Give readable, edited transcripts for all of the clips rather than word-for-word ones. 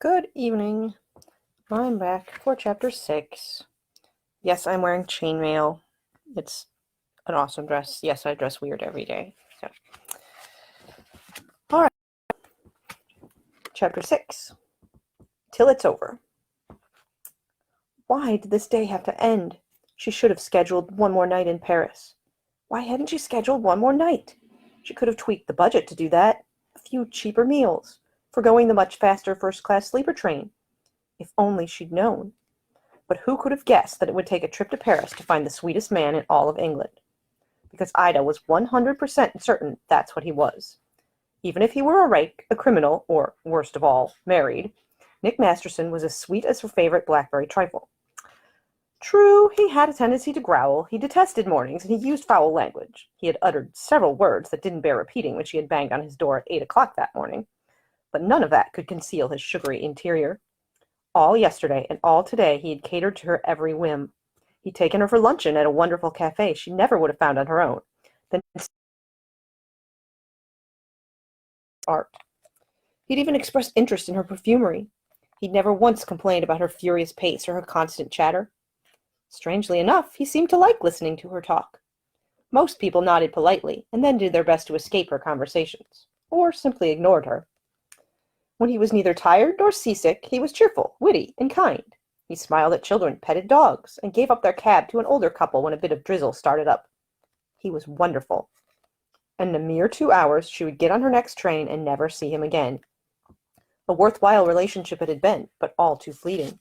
Good evening. I'm back for chapter 6. Yes, I'm wearing chainmail. It's an awesome dress. Yes, I dress weird every day. So, all right. Chapter 6. Till it's over. Why did this day have to end? She should have scheduled one more night in Paris. Why hadn't she scheduled one more night? She could have tweaked the budget to do that. A few cheaper meals. Forgoing the much faster first-class sleeper train. If only she'd known. But who could have guessed that it would take a trip to Paris to find the sweetest man in all of England? Because Ida was 100% certain that's what he was. Even if he were a rake, a criminal, or, worst of all, married, Nick Masterson was as sweet as her favorite blackberry trifle. True, he had a tendency to growl, he detested mornings, and he used foul language. He had uttered several words that didn't bear repeating when she had banged on his door at 8 o'clock that morning. But none of that could conceal his sugary interior. All yesterday and all today he had catered to her every whim. He'd taken her for luncheon at a wonderful cafe she never would have found on her own. Then art. He'd even expressed interest in her perfumery. He'd never once complained about her furious pace or her constant chatter. Strangely enough, he seemed to like listening to her talk. Most people nodded politely and then did their best to escape her conversations, or simply ignored her. When he was neither tired nor seasick, he was cheerful, witty, and kind. He smiled at children, petted dogs, and gave up their cab to an older couple when a bit of drizzle started up. He was wonderful. And in a mere 2 hours, she would get on her next train and never see him again. A worthwhile relationship it had been, but all too fleeting.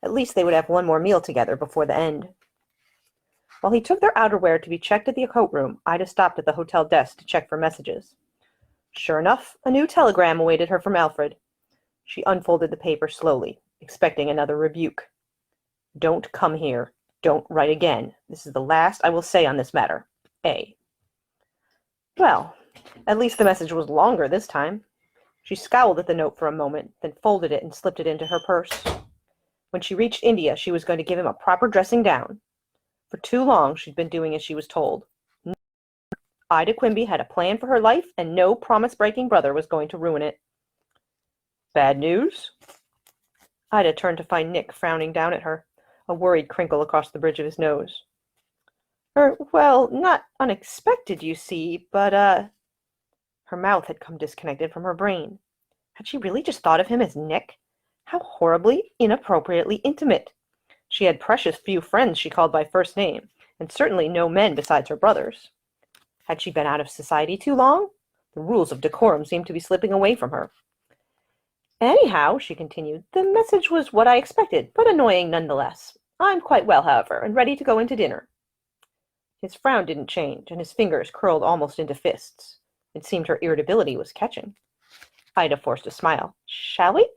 At least they would have one more meal together before the end. While he took their outerwear to be checked at the coat room, Ida stopped at the hotel desk to check for messages. Sure enough, a new telegram awaited her from Alfred. She unfolded the paper slowly, expecting another rebuke. Don't come here. Don't write again. This is the last I will say on this matter. A. Well, at least the message was longer this time. She scowled at the note for a moment, then folded it and slipped it into her purse. When she reached India, she was going to give him a proper dressing down. For too long, she'd been doing as she was told. Ida Quimby had a plan for her life, and no promise-breaking brother was going to ruin it. Bad news? Ida turned to find Nick frowning down at her, a worried crinkle across the bridge of his nose. Well, not unexpected, you see, but, Her mouth had come disconnected from her brain. Had she really just thought of him as Nick? How horribly, inappropriately intimate. She had precious few friends she called by first name, and certainly no men besides her brothers. Had she been out of society too long? The rules of decorum seemed to be slipping away from her. Anyhow, she continued, the message was what I expected, but annoying nonetheless. I'm quite well, however, and ready to go into dinner. His frown didn't change, and his fingers curled almost into fists. It seemed her irritability was catching. Ida forced a smile. Shall we?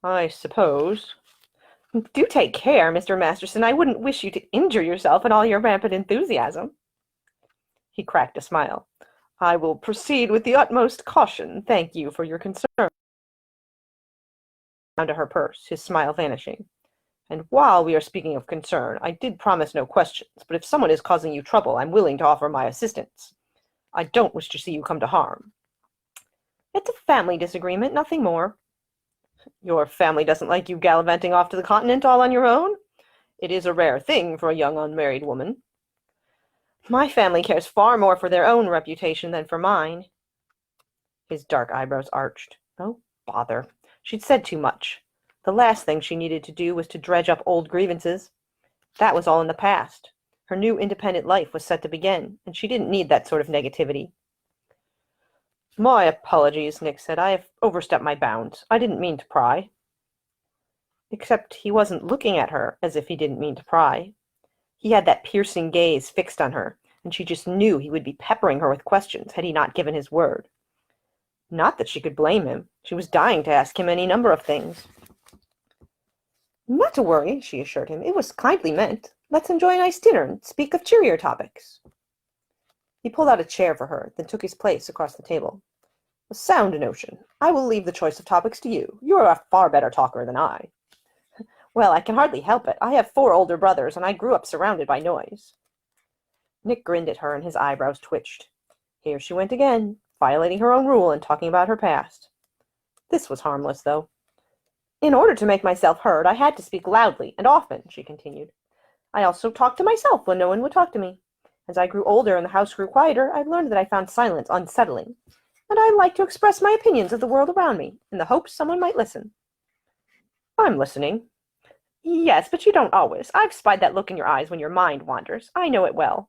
I suppose. Do take care, Mr. Masterson. I wouldn't wish you to injure yourself in all your rampant enthusiasm. He cracked a smile. I will proceed with the utmost caution. Thank you for your concern. Down to her purse, his smile vanishing. And while we are speaking of concern, I did promise no questions, but if someone is causing you trouble, I'm willing to offer my assistance. I don't wish to see you come to harm. It's a family disagreement, nothing more. Your family doesn't like you gallivanting off to the continent all on your own? It is a rare thing for a young unmarried woman. My family cares far more for their own reputation than for mine. His dark eyebrows arched. Oh, bother. She'd said too much. The last thing she needed to do was to dredge up old grievances. That was all in the past. Her new independent life was set to begin, and she didn't need that sort of negativity. My apologies, Nick said. I have overstepped my bounds. I didn't mean to pry. Except he wasn't looking at her as if he didn't mean to pry. He had that piercing gaze fixed on her, and she just knew he would be peppering her with questions had he not given his word. Not that she could blame him. She was dying to ask him any number of things. Not to worry, she assured him. It was kindly meant. Let's enjoy a nice dinner and speak of cheerier topics. He pulled out a chair for her, then took his place across the table. A sound notion. I will leave the choice of topics to you. You are a far better talker than I. Well, I can hardly help it. I have 4 older brothers, and I grew up surrounded by noise. Nick grinned at her, and his eyebrows twitched. Here she went again, violating her own rule and talking about her past. This was harmless, though. In order to make myself heard, I had to speak loudly and often, she continued. I also talked to myself when no one would talk to me. As I grew older and the house grew quieter, I learned that I found silence unsettling, and I liked to express my opinions of the world around me, in the hopes someone might listen. I'm listening. Yes, but you don't always. I've spied that look in your eyes when your mind wanders. I know it well.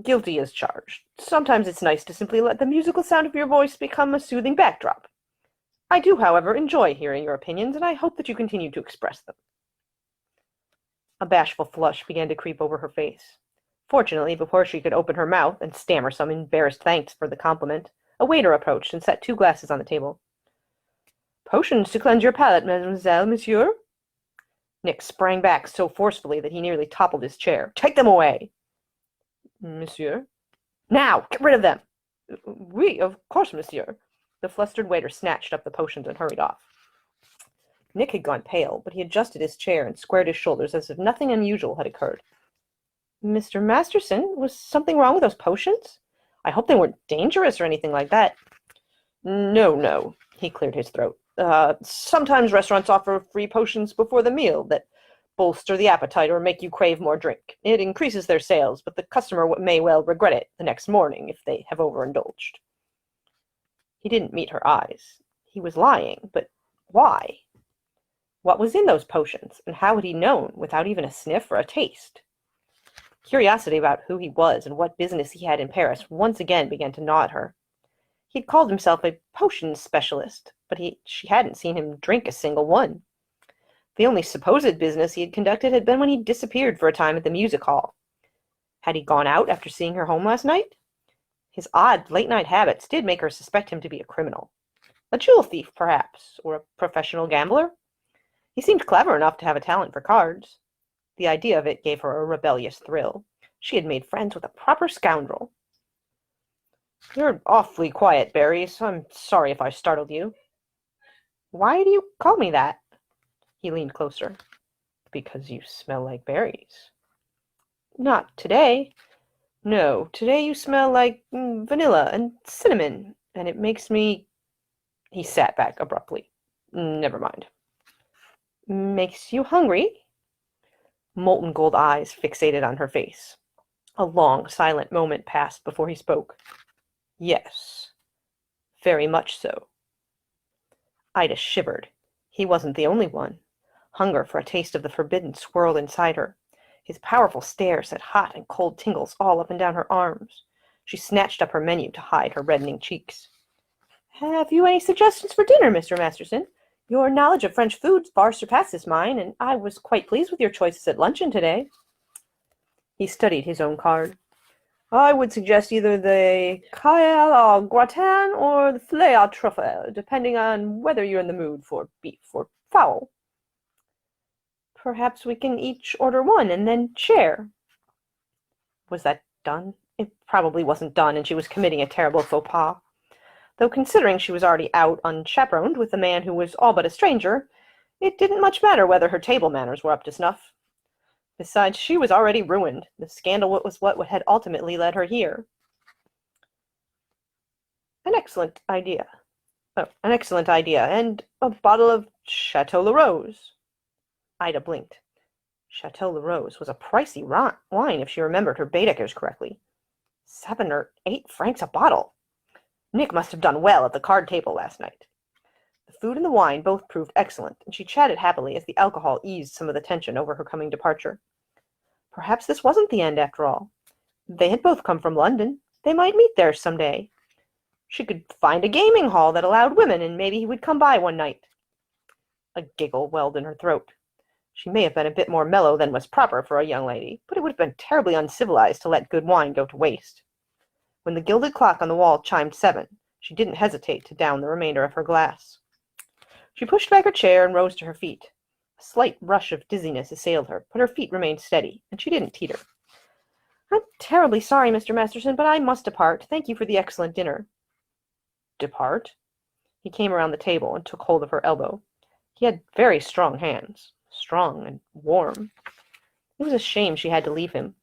Guilty as charged. Sometimes it's nice to simply let the musical sound of your voice become a soothing backdrop. I do, however, enjoy hearing your opinions, and I hope that you continue to express them. A bashful flush began to creep over her face. Fortunately, before she could open her mouth and stammer some embarrassed thanks for the compliment, a waiter approached and set 2 glasses on the table. Potions to cleanse your palate, mademoiselle, monsieur? Nick sprang back so forcefully that he nearly toppled his chair. Take them away! Monsieur? Now! Get rid of them! Oui, of course, monsieur. The flustered waiter snatched up the potions and hurried off. Nick had gone pale, but he adjusted his chair and squared his shoulders as if nothing unusual had occurred. Mr. Masterson, was something wrong with those potions? I hope they weren't dangerous or anything like that. No, he cleared his throat. Sometimes restaurants offer free potions before the meal that bolster the appetite or make you crave more drink. It increases their sales, but the customer may well regret it the next morning if they have overindulged. He didn't meet her eyes. He was lying, but why? What was in those potions, and how had he known, without even a sniff or a taste? Curiosity about who he was and what business he had in Paris once again began to gnaw at her. He had called himself a potion specialist, but she hadn't seen him drink a single one. The only supposed business he had conducted had been when he disappeared for a time at the music hall. Had he gone out after seeing her home last night? His odd late-night habits did make her suspect him to be a criminal. A jewel thief, perhaps, or a professional gambler? He seemed clever enough to have a talent for cards. The idea of it gave her a rebellious thrill. She had made friends with a proper scoundrel. You're awfully quiet, Barry, so I'm sorry if I startled you. Why do you call me that? He leaned closer. Because you smell like berries. Not today. No, today you smell like vanilla and cinnamon, and it makes me... He sat back abruptly. Never mind. Makes you hungry? Molten gold eyes fixated on her face. A long, silent moment passed before he spoke. Yes, very much so. Ida shivered. He wasn't the only one. Hunger for a taste of the forbidden swirled inside her. His powerful stare set hot and cold tingles all up and down her arms. She snatched up her menu to hide her reddening cheeks. Have you any suggestions for dinner, Mr. Masterson? Your knowledge of French foods far surpasses mine, and I was quite pleased with your choices at luncheon today. He studied his own card. I would suggest either the caille au gratin or the filet au truffle, depending on whether you're in the mood for beef or fowl. Perhaps we can each order one and then share. Was that done? It probably wasn't done, and she was committing a terrible faux pas. Though considering she was already out unchaperoned with a man who was all but a stranger, it didn't much matter whether her table manners were up to snuff. Besides, she was already ruined. The scandal was what had ultimately led her here. An excellent idea. And a bottle of Chateau Le Rose. Ida blinked. Chateau Le Rose was a pricey wine if she remembered her Baedekers correctly. 7 or 8 francs a bottle. Nick must have done well at the card table last night. The food and the wine both proved excellent, and she chatted happily as the alcohol eased some of the tension over her coming departure. Perhaps this wasn't the end after all. They had both come from London. They might meet there some day. She could find a gaming hall that allowed women, and maybe he would come by one night. A giggle welled in her throat. She may have been a bit more mellow than was proper for a young lady, but it would have been terribly uncivilized to let good wine go to waste. When the gilded clock on the wall chimed 7, she didn't hesitate to down the remainder of her glass. She pushed back her chair and rose to her feet. A slight rush of dizziness assailed her, but her feet remained steady, and she didn't teeter. I'm terribly sorry, Mr. Masterson, but I must depart. Thank you for the excellent dinner. Depart? He came around the table and took hold of her elbow. He had very strong hands, strong and warm. It was a shame she had to leave him.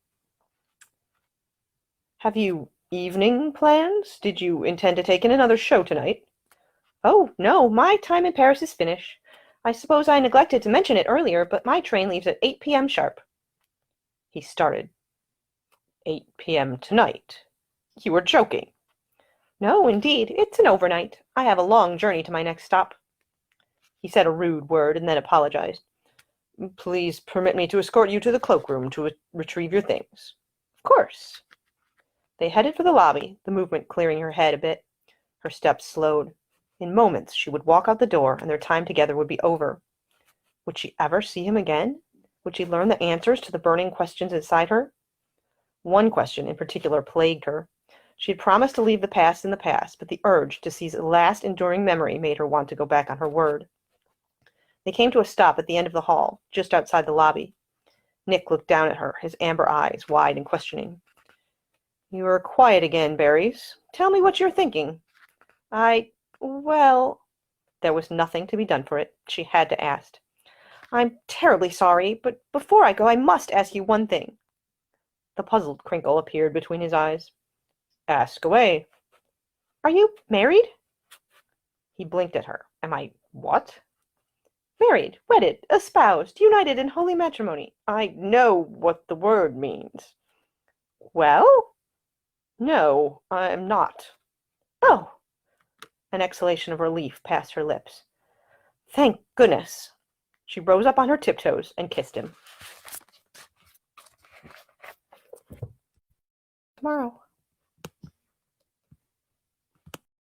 Have you evening plans? Did you intend to take in another show tonight? Oh, no, my time in Paris is finished. I suppose I neglected to mention it earlier, but my train leaves at 8 p.m. sharp. He started. 8 p.m. tonight. You were joking. No, indeed, it's an overnight. I have a long journey to my next stop. He said a rude word and then apologized. Please permit me to escort you to the cloakroom to retrieve your things. Of course. They headed for the lobby, the movement clearing her head a bit. Her steps slowed. In moments she would walk out the door, and their time together would be over. Would she ever see him again? Would she learn the answers to the burning questions inside her? One question in particular plagued her. She had promised to leave the past in the past, but the urge to seize a last enduring memory made her want to go back on her word. They came to a stop at the end of the hall, just outside the lobby. Nick looked down at her, his amber eyes wide and questioning. You are quiet again, Berries. Tell me what you're thinking. Well, there was nothing to be done for it. She had to ask. I'm terribly sorry, but before I go, I must ask you one thing. The puzzled crinkle appeared between his eyes. Ask away. Are you married? He blinked at her. Am I what? Married, wedded, espoused, united in holy matrimony. I know what the word means. Well? No, I'm not. Oh! An exhalation of relief passed her lips. Thank goodness. She rose up on her tiptoes and kissed him. Tomorrow.